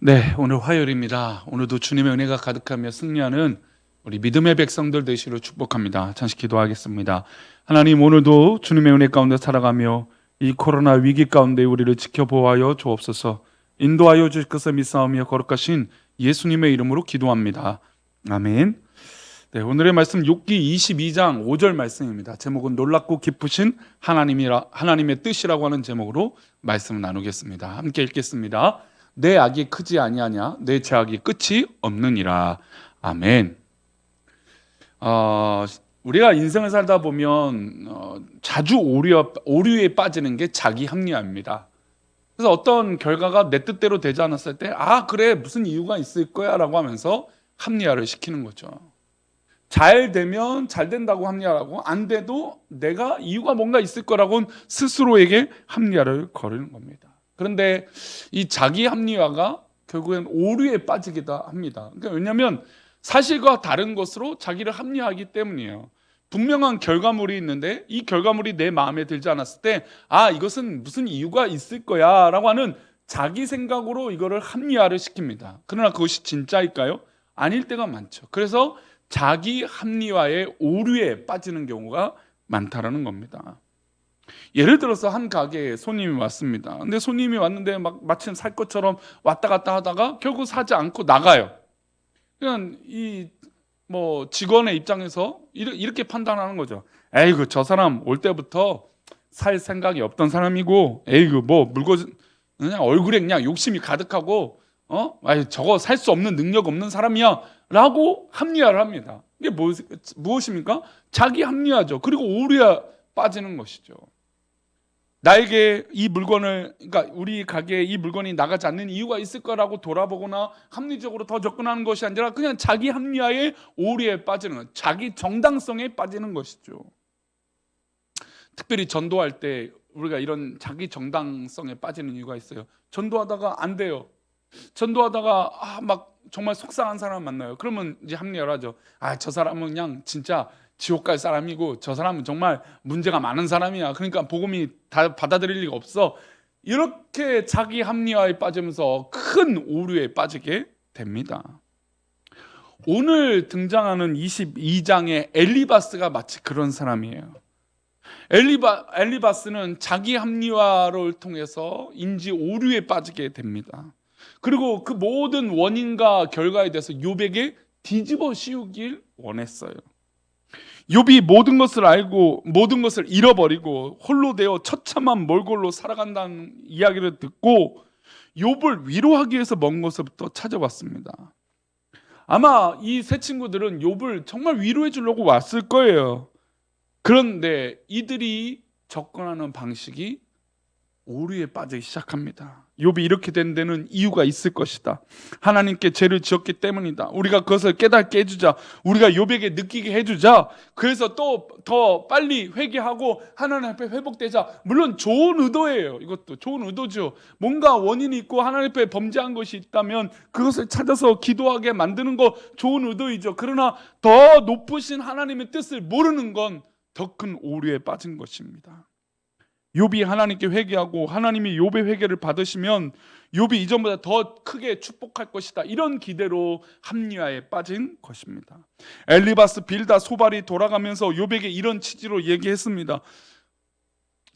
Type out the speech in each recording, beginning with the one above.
네, 오늘 화요일입니다. 오늘도 주님의 은혜가 가득하며 승리하는 우리 믿음의 백성들 되시기를 축복합니다. 잠시 기도하겠습니다. 하나님, 오늘도 주님의 은혜 가운데 살아가며 이 코로나 위기 가운데 우리를 지켜보아여 주옵소서. 인도하여 주실 것을 믿사오며 거룩하신 예수님의 이름으로 기도합니다. 아멘. 네, 오늘의 말씀 욥기 22장 5절 말씀입니다. 제목은 놀랍고 기쁘신 하나님의 뜻이라고 하는 제목으로 말씀을 나누겠습니다. 함께 읽겠습니다. 내 악이 크지 아니하냐? 내 죄악이 끝이 없느니라. 아멘. 우리가 인생을 살다 보면 자주 오류에 빠지는 게 자기 합리화입니다. 그래서 어떤 결과가 내 뜻대로 되지 않았을 때, 그래, 무슨 이유가 있을 거야 라고 하면서 합리화를 시키는 거죠. 잘 되면 잘 된다고 합리화하고, 안 돼도 내가 이유가 뭔가 있을 거라고 스스로에게 합리화를 거르는 겁니다. 그런데 이 자기 합리화가 결국엔 오류에 빠지기도 합니다. 그러니까 왜냐하면 사실과 다른 것으로 자기를 합리화하기 때문이에요. 분명한 결과물이 있는데 이 결과물이 내 마음에 들지 않았을 때 이것은 무슨 이유가 있을 거야 라고 하는 자기 생각으로 이거를 합리화를 시킵니다. 그러나 그것이 진짜일까요? 아닐 때가 많죠. 그래서 자기 합리화의 오류에 빠지는 경우가 많다라는 겁니다. 예를 들어서 한 가게에 손님이 왔습니다. 근데 손님이 왔는데 마침 살 것처럼 왔다 갔다 하다가 결국 사지 않고 나가요. 그냥 직원의 입장에서 이렇게 판단하는 거죠. 에이구, 저 사람 올 때부터 살 생각이 없던 사람이고, 에이구, 물건 그냥 얼굴에 그냥 욕심이 가득하고, 저거 살 수 없는 능력 없는 사람이야 라고 합리화를 합니다. 이게 무엇입니까? 자기 합리화죠. 그리고 오류에 빠지는 것이죠. 나에게 그러니까 우리 가게에 이 물건이 나가지 않는 이유가 있을 거라고 돌아보거나 합리적으로 더 접근하는 것이 아니라 그냥 자기 합리화의 오류에 빠지는 것, 자기 정당성에 빠지는 것이죠. 특별히 전도할 때 우리가 이런 자기 정당성에 빠지는 이유가 있어요. 전도하다가 안 돼요. 전도하다가 정말 속상한 사람 만나요. 그러면 이제 합리화를 하죠. 저 사람은 그냥 진짜 지옥 갈 사람이고 저 사람은 정말 문제가 많은 사람이야. 그러니까 복음이 다 받아들일 리가 없어. 이렇게 자기 합리화에 빠지면서 큰 오류에 빠지게 됩니다. 오늘 등장하는 22장의 엘리바스가 마치 그런 사람이에요. 엘리바스는 자기 합리화를 통해서 인지 오류에 빠지게 됩니다. 그리고 그 모든 원인과 결과에 대해서 욥에게 뒤집어 씌우길 원했어요. 욥이 모든 것을 알고 모든 것을 잃어버리고 홀로 되어 처참한 몰골로 살아간다는 이야기를 듣고 욥을 위로하기 위해서 먼 곳부터 찾아왔습니다. 아마 이 세 친구들은 욥을 정말 위로해 주려고 왔을 거예요. 그런데 이들이 접근하는 방식이 오류에 빠지기 시작합니다. 욥이 이렇게 된 데는 이유가 있을 것이다. 하나님께 죄를 지었기 때문이다. 우리가 그것을 깨닫게 해주자. 우리가 욥에게 느끼게 해주자. 그래서 또 더 빨리 회개하고 하나님 앞에 회복되자. 물론 좋은 의도예요. 이것도 좋은 의도죠. 뭔가 원인이 있고 하나님 앞에 범죄한 것이 있다면 그것을 찾아서 기도하게 만드는 거 좋은 의도이죠. 그러나 더 높으신 하나님의 뜻을 모르는 건 더 큰 오류에 빠진 것입니다. 욥이 하나님께 회개하고 하나님이 욥의 회개를 받으시면 욥이 이전보다 더 크게 축복할 것이다. 이런 기대로 합리화에 빠진 것입니다. 엘리바스, 빌다, 소발이 돌아가면서 욥에게 이런 취지로 얘기했습니다.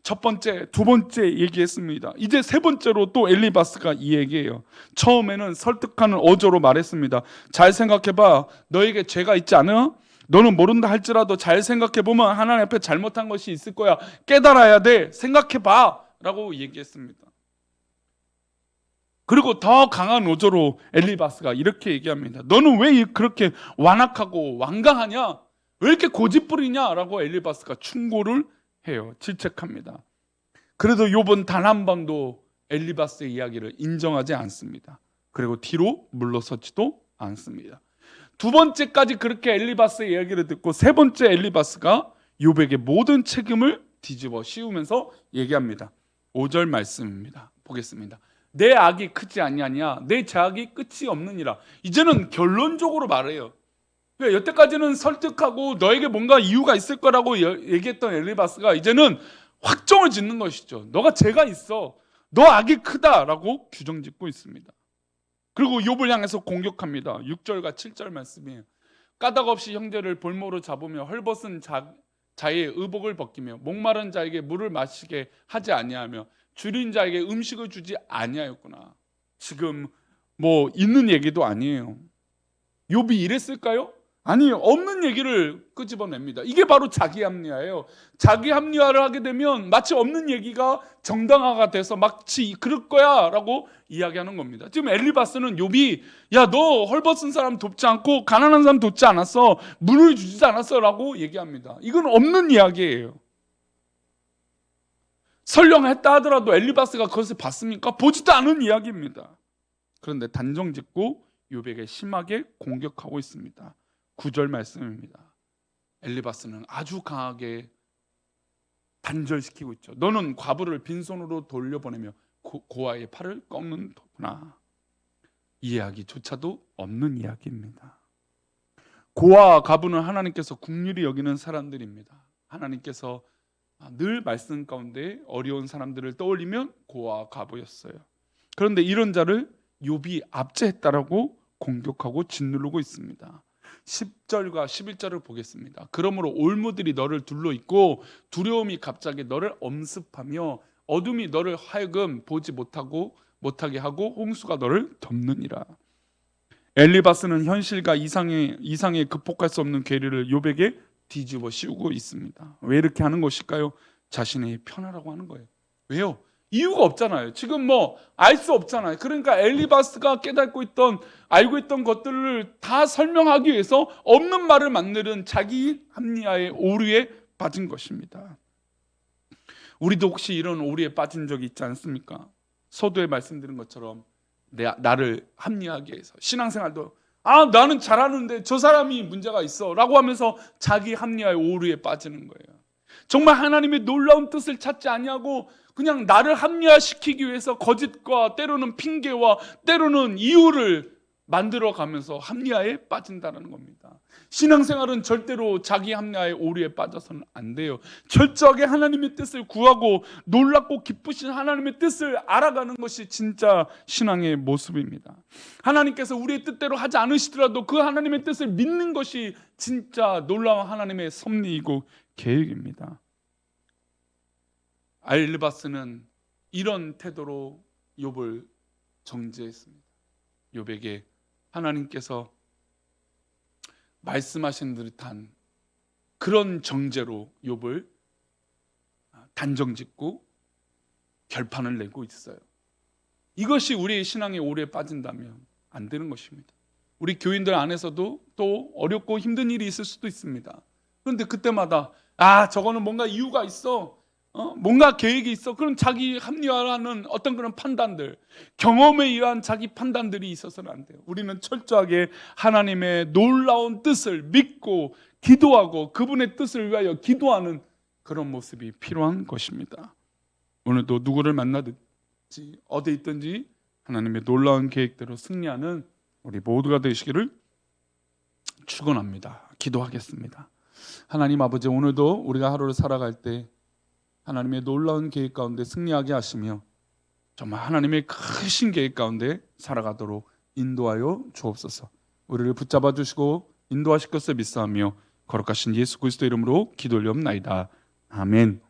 첫 번째, 두 번째 얘기했습니다. 이제 세 번째로 또 엘리바스가 이 얘기해요. 처음에는 설득하는 어조로 말했습니다. 잘 생각해봐. 너에게 죄가 있지 않아? 너는 모른다 할지라도 잘 생각해보면 하나님 앞에 잘못한 것이 있을 거야. 깨달아야 돼. 생각해봐 라고 얘기했습니다. 그리고 더 강한 어조로 엘리바스가 이렇게 얘기합니다. 너는 왜 그렇게 완악하고 완강하냐? 왜 이렇게 고집부리냐? 라고 엘리바스가 충고를 해요. 질책합니다. 그래도 욥은 단 한 번도 엘리바스의 이야기를 인정하지 않습니다. 그리고 뒤로 물러서지도 않습니다. 두 번째까지 그렇게 엘리바스의 이야기를 듣고 세 번째 엘리바스가 욥에게 모든 책임을 뒤집어 씌우면서 얘기합니다. 5절 말씀입니다. 보겠습니다. 내 악이 크지 아니하냐? 내 죄악이 끝이 없느니라. 이제는 결론적으로 말해요. 그러니까 여태까지는 설득하고 너에게 뭔가 이유가 있을 거라고 얘기했던 엘리바스가 이제는 확정을 짓는 것이죠. 너가 죄가 있어. 너 악이 크다라고 규정짓고 있습니다. 그리고 욥을 향해서 공격합니다. 6절과 7절 말씀이에요. 까닭 없이 형제를 볼모로 잡으며 헐벗은 자의 의복을 벗기며 목마른 자에게 물을 마시게 하지 아니하며 줄인 자에게 음식을 주지 아니하였구나. 지금 뭐 있는 얘기도 아니에요. 욥이 이랬을까요? 아니, 없는 얘기를 끄집어냅니다. 이게 바로 자기 합리화예요. 자기 합리화를 하게 되면 마치 없는 얘기가 정당화가 돼서 마치 그럴 거야 라고 이야기하는 겁니다. 지금 엘리바스는 욥이 야, 너 헐벗은 사람 돕지 않고 가난한 사람 돕지 않았어, 물을 주지 않았어 라고 얘기합니다. 이건 없는 이야기예요. 설령 했다 하더라도 엘리바스가 그것을 봤습니까? 보지도 않은 이야기입니다. 그런데 단정짓고 욥에게 심하게 공격하고 있습니다. 9절 말씀입니다. 엘리바스는 아주 강하게 단절시키고 있죠. 너는 과부를 빈손으로 돌려보내며 고아의 팔을 꺾는구나. 이 이야기조차도 없는 이야기입니다. 고아와 과부는 하나님께서 긍휼히 여기는 사람들입니다. 하나님께서 늘 말씀 가운데 어려운 사람들을 떠올리면 고아와 과부였어요. 그런데 이런 자를 욥이 압제했다라고 공격하고 짓누르고 있습니다. 10절과 11절을 보겠습니다. 그러므로 올무들이 너를 둘러있고 두려움이 갑자기 너를 엄습하며 어둠이 너를 하여금 보지 못하게 하고 홍수가 너를 덮느니라. 엘리바스는 현실과 이상에 극복할 수 없는 괴리를 욥에게 뒤집어 씌우고 있습니다. 왜 이렇게 하는 것일까요? 자신의 편하라고 하는 거예요. 왜요? 이유가 없잖아요. 지금 뭐 알 수 없잖아요. 그러니까 엘리바스가 알고 있던 것들을 다 설명하기 위해서 없는 말을 만드는 자기 합리화의 오류에 빠진 것입니다. 우리도 혹시 이런 오류에 빠진 적이 있지 않습니까? 서두에 말씀드린 것처럼 나를 합리화하기 위해서 신앙생활도 나는 잘하는데 저 사람이 문제가 있어 라고 하면서 자기 합리화의 오류에 빠지는 거예요. 정말 하나님의 놀라운 뜻을 찾지 아니하고 그냥 나를 합리화시키기 위해서 거짓과 때로는 핑계와 때로는 이유를 만들어가면서 합리화에 빠진다는 겁니다. 신앙생활은 절대로 자기 합리화의 오류에 빠져서는 안 돼요. 철저하게 하나님의 뜻을 구하고 놀랍고 기쁘신 하나님의 뜻을 알아가는 것이 진짜 신앙의 모습입니다. 하나님께서 우리의 뜻대로 하지 않으시더라도 그 하나님의 뜻을 믿는 것이 진짜 놀라운 하나님의 섭리이고 계획입니다. 엘리바스는 이런 태도로 욥을 정죄했습니다. 욥에게 하나님께서 말씀하신 듯한 그런 정죄로 욥을 단정짓고 결판을 내고 있어요. 이것이 우리의 신앙의 오류에 빠진다면 안 되는 것입니다. 우리 교인들 안에서도 또 어렵고 힘든 일이 있을 수도 있습니다. 그런데 그때마다 저거는 뭔가 이유가 있어, 뭔가 계획이 있어. 그런 자기 합리화하는 어떤 그런 판단들, 경험에 의한 자기 판단들이 있어서는 안 돼요. 우리는 철저하게 하나님의 놀라운 뜻을 믿고 기도하고 그분의 뜻을 위하여 기도하는 그런 모습이 필요한 것입니다. 오늘도 누구를 만나든지 어디 있든지 하나님의 놀라운 계획대로 승리하는 우리 모두가 되시기를 축원합니다. 기도하겠습니다. 하나님 아버지, 오늘도 우리가 하루를 살아갈 때 하나님의 놀라운 계획 가운데 승리하게 하시며 정말 하나님의 크신 계획 가운데 살아가도록 인도하여 주옵소서. 우리를 붙잡아 주시고 인도하실 것을 믿사하며 거룩하신 예수 그리스도 이름으로 기도 올리옵나이다. 아멘.